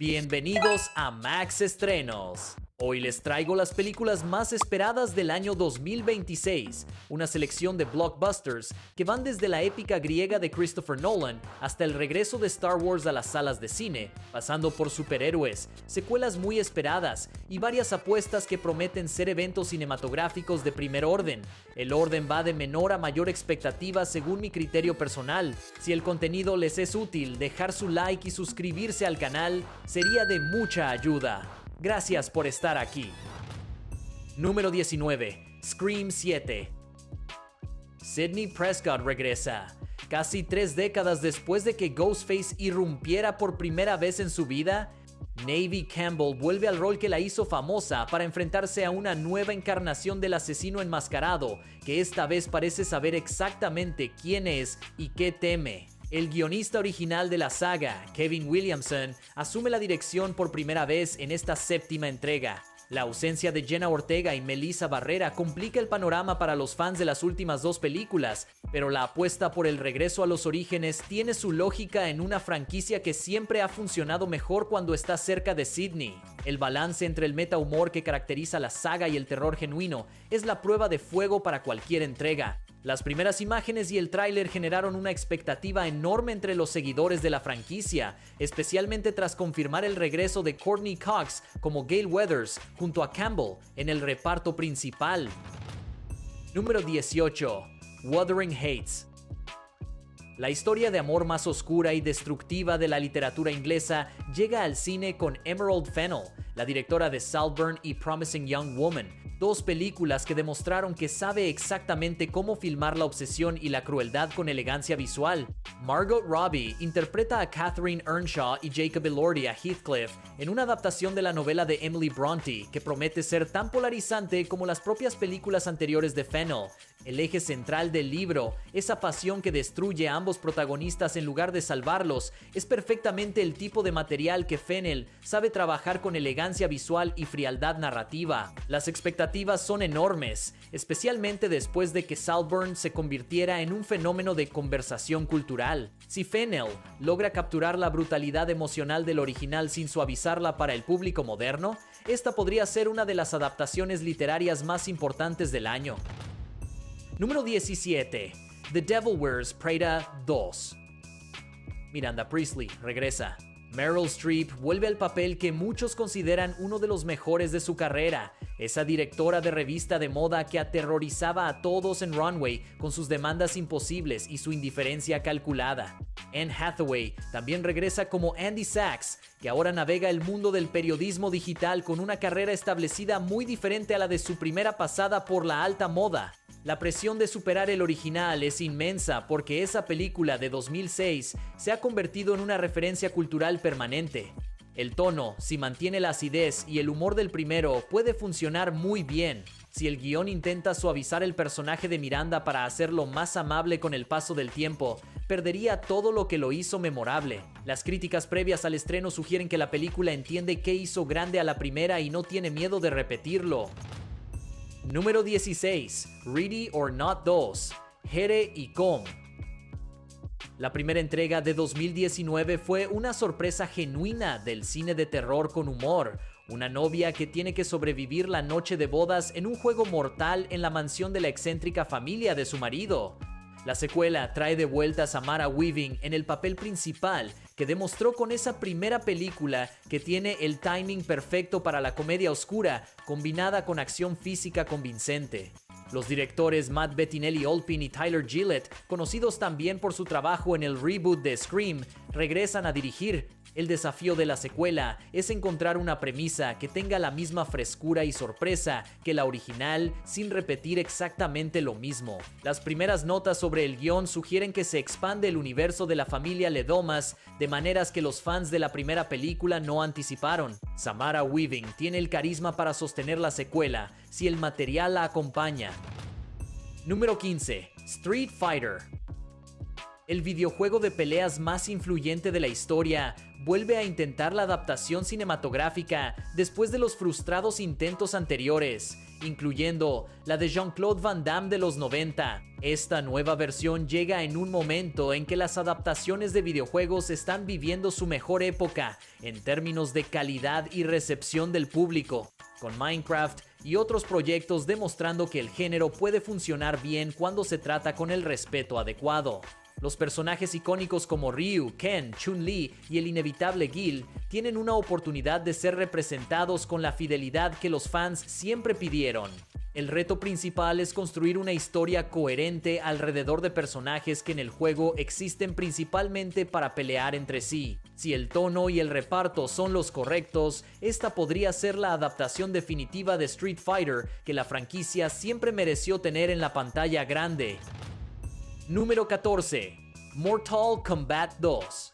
Bienvenidos a Max Estrenos. Hoy les traigo las películas más esperadas del año 2026, una selección de blockbusters que van desde la épica griega de Christopher Nolan hasta el regreso de Star Wars a las salas de cine, pasando por superhéroes, secuelas muy esperadas y varias apuestas que prometen ser eventos cinematográficos de primer orden. El orden va de menor a mayor expectativa según mi criterio personal. Si el contenido les es útil, dejar su like y suscribirse al canal sería de mucha ayuda. Gracias por estar aquí. Número 19. Scream 7. Sidney Prescott regresa. Casi 3 décadas después de que Ghostface irrumpiera por primera vez en su vida, Neve Campbell vuelve al rol que la hizo famosa para enfrentarse a una nueva encarnación del asesino enmascarado, que esta vez parece saber exactamente quién es y qué teme. El guionista original de la saga, Kevin Williamson, asume la dirección por primera vez en esta séptima entrega. La ausencia de Jenna Ortega y Melissa Barrera complica el panorama para los fans de las últimas 2 películas, pero la apuesta por el regreso a los orígenes tiene su lógica en una franquicia que siempre ha funcionado mejor cuando está cerca de Sidney. El balance entre el meta-humor que caracteriza la saga y el terror genuino es la prueba de fuego para cualquier entrega. Las primeras imágenes y el tráiler generaron una expectativa enorme entre los seguidores de la franquicia, especialmente tras confirmar el regreso de Courtney Cox como Gale Weathers junto a Campbell en el reparto principal. Número 18. Wuthering Heights. La historia de amor más oscura y destructiva de la literatura inglesa llega al cine con Emerald Fennell, la directora de Saltburn y Promising Young Woman, 2 películas que demostraron que sabe exactamente cómo filmar la obsesión y la crueldad con elegancia visual. Margot Robbie interpreta a Catherine Earnshaw y Jacob Elordi a Heathcliff en una adaptación de la novela de Emily Bronte que promete ser tan polarizante como las propias películas anteriores de Fennell. El eje central del libro, esa pasión que destruye a ambos protagonistas en lugar de salvarlos, es perfectamente el tipo de material que Fennell sabe trabajar con elegancia visual y frialdad narrativa. Las expectativas son enormes, especialmente después de que Saltburn se convirtiera en un fenómeno de conversación cultural. Si Fennell logra capturar la brutalidad emocional del original sin suavizarla para el público moderno, esta podría ser una de las adaptaciones literarias más importantes del año. Número 17. The Devil Wears Prada 2. Miranda Priestley regresa. Meryl Streep vuelve al papel que muchos consideran uno de los mejores de su carrera, esa directora de revista de moda que aterrorizaba a todos en Runway con sus demandas imposibles y su indiferencia calculada. Anne Hathaway también regresa como Andy Sachs, que ahora navega el mundo del periodismo digital con una carrera establecida muy diferente a la de su primera pasada por la alta moda. La presión de superar el original es inmensa porque esa película de 2006 se ha convertido en una referencia cultural permanente. El tono, si mantiene la acidez y el humor del primero, puede funcionar muy bien. Si el guión intenta suavizar el personaje de Miranda para hacerlo más amable con el paso del tiempo, perdería todo lo que lo hizo memorable. Las críticas previas al estreno sugieren que la película entiende qué hizo grande a la primera y no tiene miedo de repetirlo. Número 16. Ready or Not 2. Here y Com. La primera entrega de 2019 fue una sorpresa genuina del cine de terror con humor. Una novia que tiene que sobrevivir la noche de bodas en un juego mortal en la mansión de la excéntrica familia de su marido. La secuela trae de vuelta a Samara Weaving en el papel principal, que demostró con esa primera película que tiene el timing perfecto para la comedia oscura, combinada con acción física convincente. Los directores Matt Bettinelli-Olpin y Tyler Gillett, conocidos también por su trabajo en el reboot de Scream, regresan a dirigir. El desafío de la secuela es encontrar una premisa que tenga la misma frescura y sorpresa que la original sin repetir exactamente lo mismo. Las primeras notas sobre el guión sugieren que se expande el universo de la familia Ledomas de maneras que los fans de la primera película no anticiparon. Samara Weaving tiene el carisma para sostener la secuela si el material la acompaña. Número 15. Street Fighter. El videojuego de peleas más influyente de la historia vuelve a intentar la adaptación cinematográfica después de los frustrados intentos anteriores, incluyendo la de Jean-Claude Van Damme de los 90. Esta nueva versión llega en un momento en que las adaptaciones de videojuegos están viviendo su mejor época en términos de calidad y recepción del público, con Minecraft y otros proyectos demostrando que el género puede funcionar bien cuando se trata con el respeto adecuado. Los personajes icónicos como Ryu, Ken, Chun-Li y el inevitable Guile tienen una oportunidad de ser representados con la fidelidad que los fans siempre pidieron. El reto principal es construir una historia coherente alrededor de personajes que en el juego existen principalmente para pelear entre sí. Si el tono y el reparto son los correctos, esta podría ser la adaptación definitiva de Street Fighter que la franquicia siempre mereció tener en la pantalla grande. Número 14. Mortal Kombat 2.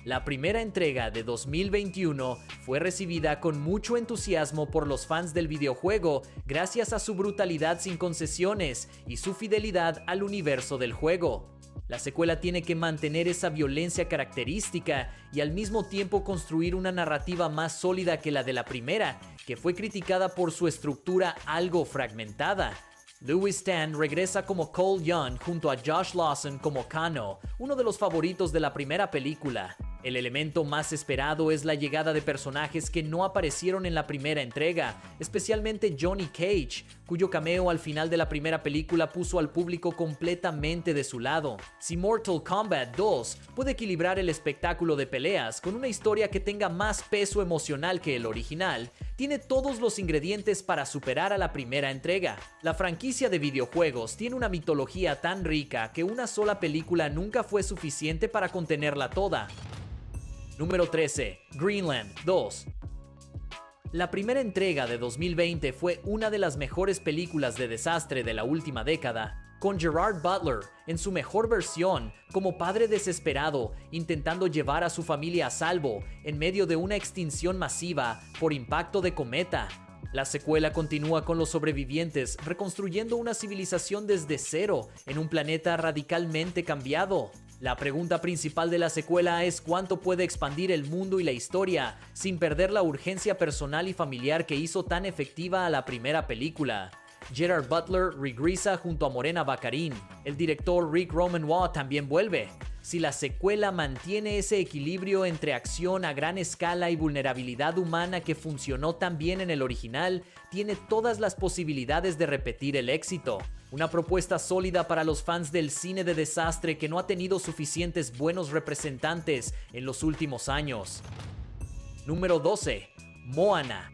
La primera entrega de 2021 fue recibida con mucho entusiasmo por los fans del videojuego gracias a su brutalidad sin concesiones y su fidelidad al universo del juego. La secuela tiene que mantener esa violencia característica y al mismo tiempo construir una narrativa más sólida que la de la primera, que fue criticada por su estructura algo fragmentada. Lewis Tan regresa como Cole Young junto a Josh Lawson como Kano, uno de los favoritos de la primera película. El elemento más esperado es la llegada de personajes que no aparecieron en la primera entrega, especialmente Johnny Cage, cuyo cameo al final de la primera película puso al público completamente de su lado. Si Mortal Kombat 2 puede equilibrar el espectáculo de peleas con una historia que tenga más peso emocional que el original, tiene todos los ingredientes para superar a la primera entrega. La franquicia de videojuegos tiene una mitología tan rica que una sola película nunca fue suficiente para contenerla toda. Número 13. Greenland 2. La primera entrega de 2020 fue una de las mejores películas de desastre de la última década, con Gerard Butler en su mejor versión como padre desesperado intentando llevar a su familia a salvo en medio de una extinción masiva por impacto de cometa. La secuela continúa con los sobrevivientes reconstruyendo una civilización desde cero en un planeta radicalmente cambiado. La pregunta principal de la secuela es cuánto puede expandir el mundo y la historia sin perder la urgencia personal y familiar que hizo tan efectiva a la primera película. Gerard Butler regresa junto a Morena Baccarin. El director Rick Romanoff también vuelve. Si la secuela mantiene ese equilibrio entre acción a gran escala y vulnerabilidad humana que funcionó tan bien en el original, tiene todas las posibilidades de repetir el éxito. Una propuesta sólida para los fans del cine de desastre que no ha tenido suficientes buenos representantes en los últimos años. Número 12. Moana.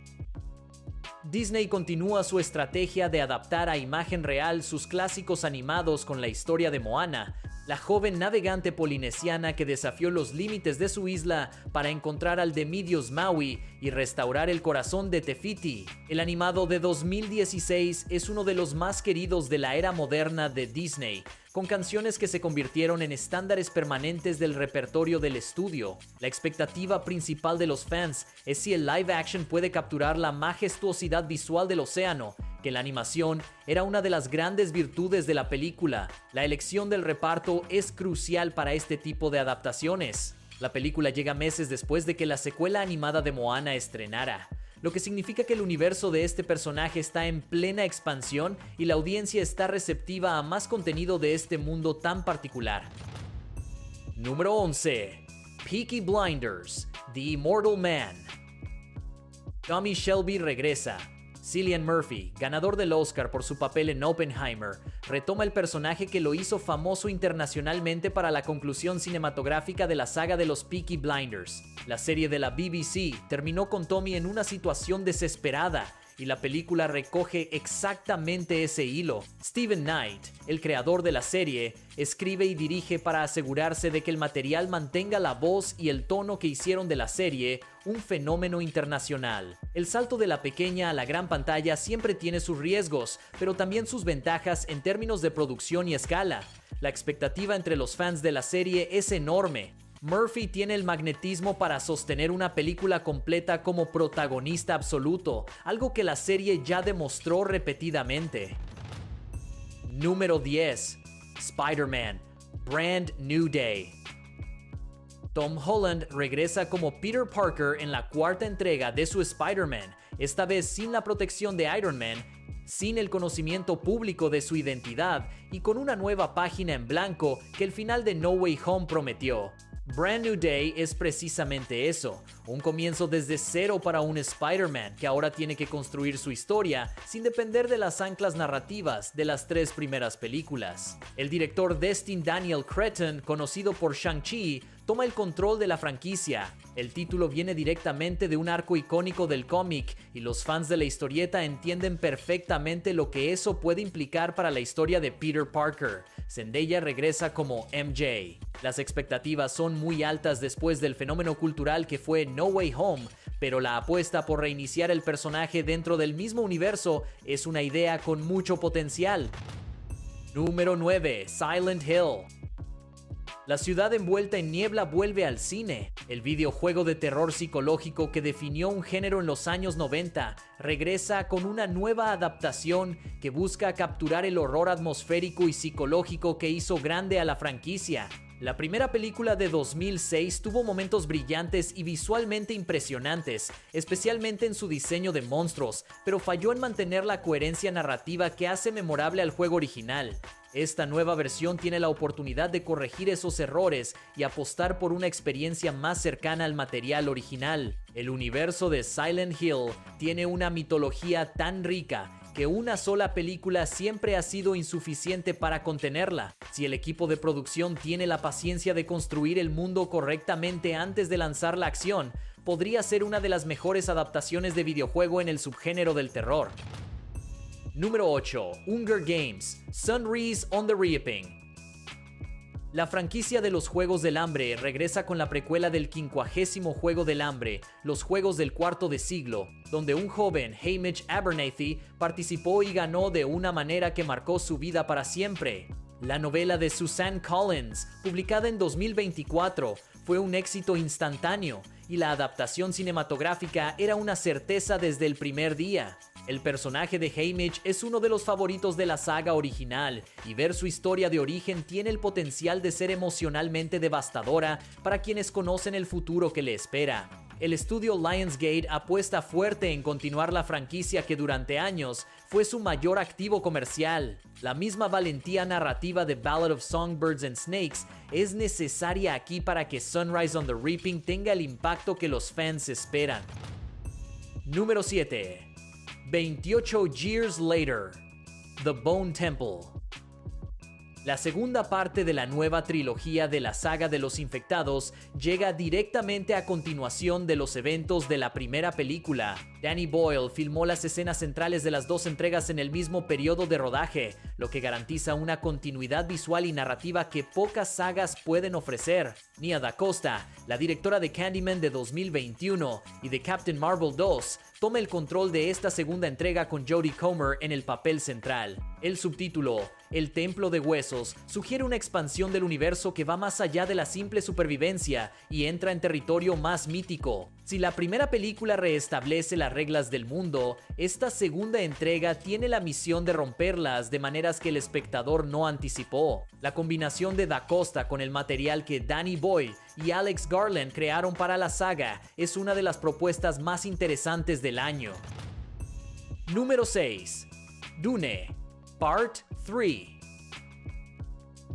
Disney continúa su estrategia de adaptar a imagen real sus clásicos animados con la historia de Moana, la joven navegante polinesiana que desafió los límites de su isla para encontrar al Demidios Maui y restaurar el corazón de Te Fiti. El animado de 2016 es uno de los más queridos de la era moderna de Disney, con canciones que se convirtieron en estándares permanentes del repertorio del estudio. La expectativa principal de los fans es si el live action puede capturar la majestuosidad visual del océano, que la animación era una de las grandes virtudes de la película. La elección del reparto es crucial para este tipo de adaptaciones. La película llega meses después de que la secuela animada de Moana estrenara, lo que significa que el universo de este personaje está en plena expansión y la audiencia está receptiva a más contenido de este mundo tan particular. Número 11. Peaky Blinders, The Immortal Man. Tommy Shelby regresa. Cillian Murphy, ganador del Oscar por su papel en Oppenheimer, retoma el personaje que lo hizo famoso internacionalmente para la conclusión cinematográfica de la saga de los Peaky Blinders. La serie de la BBC terminó con Tommy en una situación desesperada, y la película recoge exactamente ese hilo. Steven Knight, el creador de la serie, escribe y dirige para asegurarse de que el material mantenga la voz y el tono que hicieron de la serie un fenómeno internacional. El salto de la pequeña a la gran pantalla siempre tiene sus riesgos, pero también sus ventajas en términos de producción y escala. La expectativa entre los fans de la serie es enorme. Murphy tiene el magnetismo para sostener una película completa como protagonista absoluto, algo que la serie ya demostró repetidamente. Número 10. Spider-Man: Brand New Day. Tom Holland regresa como Peter Parker en la cuarta entrega de su Spider-Man, esta vez sin la protección de Iron Man, sin el conocimiento público de su identidad y con una nueva página en blanco que el final de No Way Home prometió. Brand New Day es precisamente eso, un comienzo desde cero para un Spider-Man que ahora tiene que construir su historia sin depender de las anclas narrativas de las tres primeras películas. El director Destin Daniel Cretton, conocido por Shang-Chi, toma el control de la franquicia. El título viene directamente de un arco icónico del cómic y los fans de la historieta entienden perfectamente lo que eso puede implicar para la historia de Peter Parker. Zendaya regresa como MJ. Las expectativas son muy altas después del fenómeno cultural que fue No Way Home, pero la apuesta por reiniciar el personaje dentro del mismo universo es una idea con mucho potencial. Número 9. Silent Hill. La ciudad envuelta en niebla vuelve al cine. El videojuego de terror psicológico que definió un género en los años 90 regresa con una nueva adaptación que busca capturar el horror atmosférico y psicológico que hizo grande a la franquicia. La primera película de 2006 tuvo momentos brillantes y visualmente impresionantes, especialmente en su diseño de monstruos, pero falló en mantener la coherencia narrativa que hace memorable al juego original. Esta nueva versión tiene la oportunidad de corregir esos errores y apostar por una experiencia más cercana al material original. El universo de Silent Hill tiene una mitología tan rica que una sola película siempre ha sido insuficiente para contenerla. Si el equipo de producción tiene la paciencia de construir el mundo correctamente antes de lanzar la acción, podría ser una de las mejores adaptaciones de videojuego en el subgénero del terror. Número 8. Hunger Games: Sunrise on the Reaping. La franquicia de los Juegos del Hambre regresa con la precuela del 50º Juego del Hambre, los Juegos del Cuarto de Siglo, donde un joven, Hamish Abernathy, participó y ganó de una manera que marcó su vida para siempre. La novela de Suzanne Collins, publicada en 2024, fue un éxito instantáneo y la adaptación cinematográfica era una certeza desde el primer día. El personaje de Hamish es uno de los favoritos de la saga original y ver su historia de origen tiene el potencial de ser emocionalmente devastadora para quienes conocen el futuro que le espera. El estudio Lionsgate apuesta fuerte en continuar la franquicia que durante años fue su mayor activo comercial. La misma valentía narrativa de Ballad of Songbirds and Snakes es necesaria aquí para que Sunrise on the Reaping tenga el impacto que los fans esperan. Número 7. 28 Years Later, The Bone Temple. La segunda parte de la nueva trilogía de la saga de los infectados llega directamente a continuación de los eventos de la primera película. Danny Boyle filmó las escenas centrales de las dos entregas en el mismo periodo de rodaje, lo que garantiza una continuidad visual y narrativa que pocas sagas pueden ofrecer. Nia Da Costa, la directora de Candyman de 2021 y de Captain Marvel 2, toma el control de esta segunda entrega con Jodie Comer en el papel central. El subtítulo, El Templo de Huesos, sugiere una expansión del universo que va más allá de la simple supervivencia y entra en territorio más mítico. Si la primera película reestablece las reglas del mundo, esta segunda entrega tiene la misión de romperlas de maneras que el espectador no anticipó. La combinación de Da Costa con el material que Danny Boyle y Alex Garland crearon para la saga es una de las propuestas más interesantes del año. Número 6. Dune, Part 3.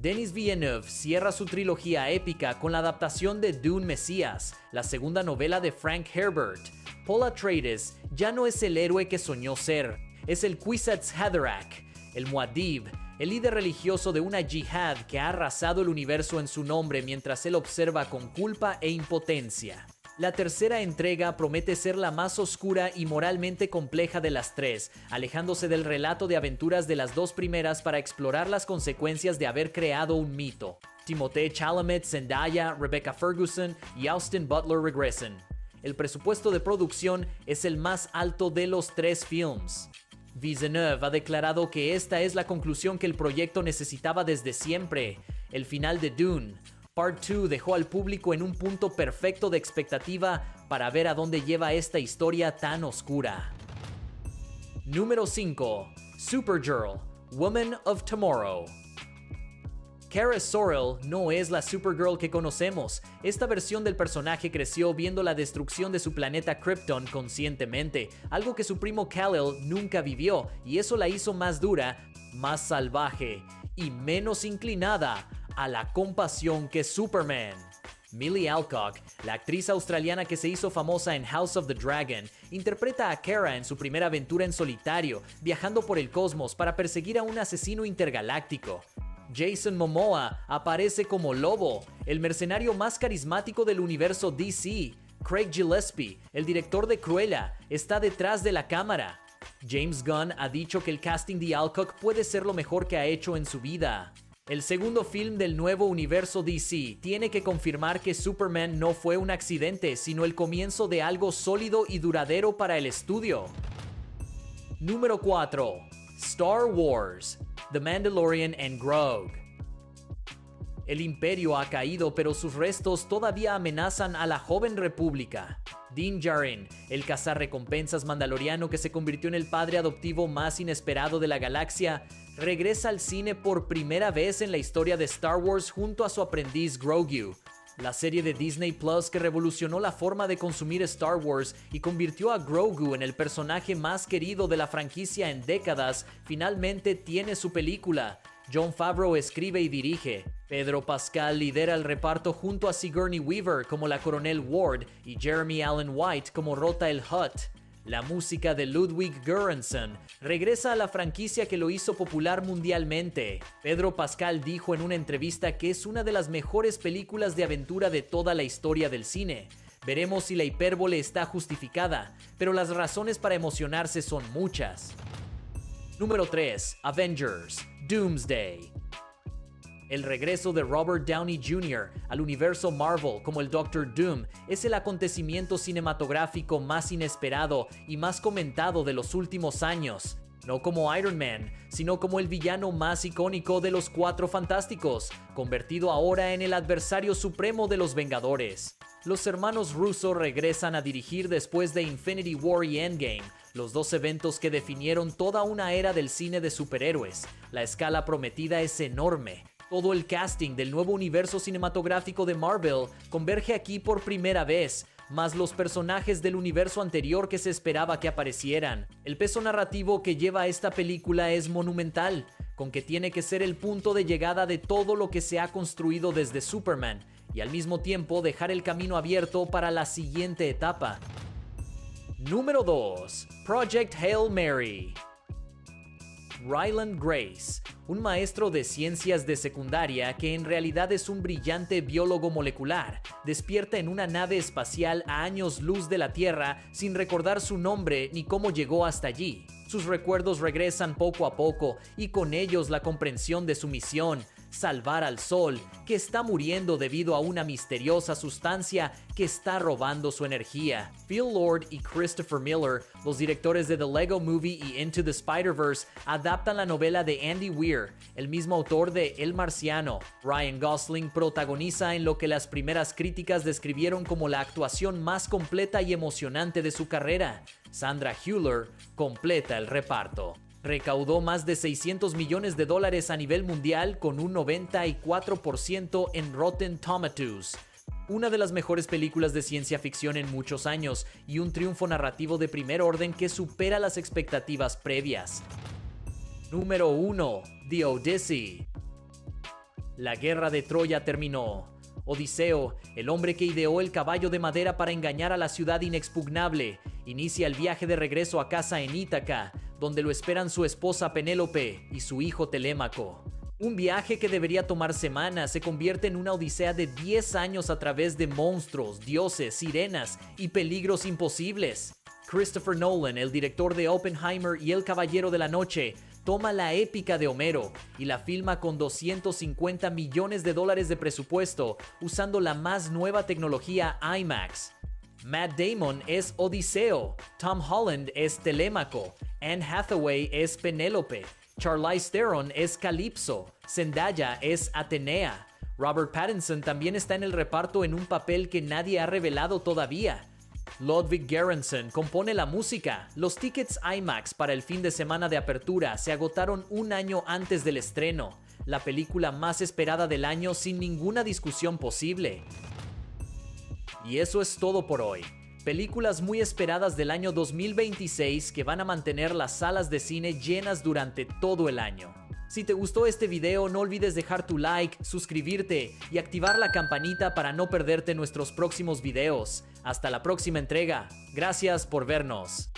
Denis Villeneuve cierra su trilogía épica con la adaptación de Dune Mesías, la segunda novela de Frank Herbert. Paul Atreides ya no es el héroe que soñó ser, es el Kwisatz Haderach, el Muad'Dib, el líder religioso de una yihad que ha arrasado el universo en su nombre mientras él observa con culpa e impotencia. La tercera entrega promete ser la más oscura y moralmente compleja de las tres, alejándose del relato de aventuras de las dos primeras para explorar las consecuencias de haber creado un mito. Timothée Chalamet, Zendaya, Rebecca Ferguson y Austin Butler regresan. El presupuesto de producción es el más alto de los tres films. Villeneuve ha declarado que esta es la conclusión que el proyecto necesitaba desde siempre. El final de Dune, Part 2, dejó al público en un punto perfecto de expectativa para ver a dónde lleva esta historia tan oscura. Número 5. Supergirl, Woman of Tomorrow. Kara Zor-El no es la Supergirl que conocemos. Esta versión del personaje creció viendo la destrucción de su planeta Krypton conscientemente, algo que su primo Kal-El nunca vivió, y eso la hizo más dura, más salvaje y menos inclinada a la compasión que Superman. Millie Alcock, la actriz australiana que se hizo famosa en House of the Dragon, interpreta a Kara en su primera aventura en solitario, viajando por el cosmos para perseguir a un asesino intergaláctico. Jason Momoa aparece como Lobo, el mercenario más carismático del universo DC. Craig Gillespie, el director de Cruella, está detrás de la cámara. James Gunn ha dicho que el casting de Alcock puede ser lo mejor que ha hecho en su vida. El segundo film del nuevo universo DC tiene que confirmar que Superman no fue un accidente, sino el comienzo de algo sólido y duradero para el estudio. Número 4. Star Wars: The Mandalorian and Grogu. El Imperio ha caído, pero sus restos todavía amenazan a la joven república. Din Djarin, el cazarrecompensas mandaloriano que se convirtió en el padre adoptivo más inesperado de la galaxia, regresa al cine por primera vez en la historia de Star Wars junto a su aprendiz Grogu. La serie de Disney Plus que revolucionó la forma de consumir Star Wars y convirtió a Grogu en el personaje más querido de la franquicia en décadas, finalmente tiene su película. Jon Favreau escribe y dirige. Pedro Pascal lidera el reparto junto a Sigourney Weaver como la Coronel Ward y Jeremy Allen White como Rota el Hutt. La música de Ludwig Göransson regresa a la franquicia que lo hizo popular mundialmente. Pedro Pascal dijo en una entrevista que es una de las mejores películas de aventura de toda la historia del cine. Veremos si la hipérbole está justificada, pero las razones para emocionarse son muchas. Número 3. Avengers: Doomsday. El regreso de Robert Downey Jr. al universo Marvel como el Doctor Doom es el acontecimiento cinematográfico más inesperado y más comentado de los últimos años. No como Iron Man, sino como el villano más icónico de los Cuatro Fantásticos, convertido ahora en el adversario supremo de los Vengadores. Los hermanos Russo regresan a dirigir después de Infinity War y Endgame, los dos eventos que definieron toda una era del cine de superhéroes. La escala prometida es enorme. Todo el casting del nuevo universo cinematográfico de Marvel converge aquí por primera vez, más los personajes del universo anterior que se esperaba que aparecieran. El peso narrativo que lleva esta película es monumental, con que tiene que ser el punto de llegada de todo lo que se ha construido desde Superman, y al mismo tiempo dejar el camino abierto para la siguiente etapa. Número 2. Project Hail Mary. Ryland Grace, un maestro de ciencias de secundaria que en realidad es un brillante biólogo molecular, despierta en una nave espacial a años luz de la Tierra sin recordar su nombre ni cómo llegó hasta allí. Sus recuerdos regresan poco a poco y con ellos la comprensión de su misión: salvar al Sol, que está muriendo debido a una misteriosa sustancia que está robando su energía. Phil Lord y Christopher Miller, los directores de The Lego Movie y Into the Spider-Verse, adaptan la novela de Andy Weir, el mismo autor de El Marciano. Ryan Gosling protagoniza en lo que las primeras críticas describieron como la actuación más completa y emocionante de su carrera. Sandra Hüller completa el reparto. Recaudó más de $600 millones a nivel mundial con un 94% en Rotten Tomatoes. Una de las mejores películas de ciencia ficción en muchos años y un triunfo narrativo de primer orden que supera las expectativas previas. Número 1. The Odyssey. La guerra de Troya terminó. Odiseo, el hombre que ideó el caballo de madera para engañar a la ciudad inexpugnable, inicia el viaje de regreso a casa en Ítaca, donde lo esperan su esposa Penélope y su hijo Telémaco. Un viaje que debería tomar semanas se convierte en una odisea de 10 años a través de monstruos, dioses, sirenas y peligros imposibles. Christopher Nolan, el director de Oppenheimer y El Caballero de la Noche, toma la épica de Homero y la filma con $250 millones de presupuesto, usando la más nueva tecnología IMAX. Matt Damon es Odiseo, Tom Holland es Telémaco, Anne Hathaway es Penélope, Charlize Theron es Calypso, Zendaya es Atenea. Robert Pattinson también está en el reparto en un papel que nadie ha revelado todavía. Ludwig Göransson compone la música. Los tickets IMAX para el fin de semana de apertura se agotaron un año antes del estreno. la película más esperada del año sin ninguna discusión posible. Y eso es todo por hoy. Películas muy esperadas del año 2026 que van a mantener las salas de cine llenas durante todo el año. Si te gustó este video, no olvides dejar tu like, suscribirte y activar la campanita para no perderte nuestros próximos videos. Hasta la próxima entrega. Gracias por vernos.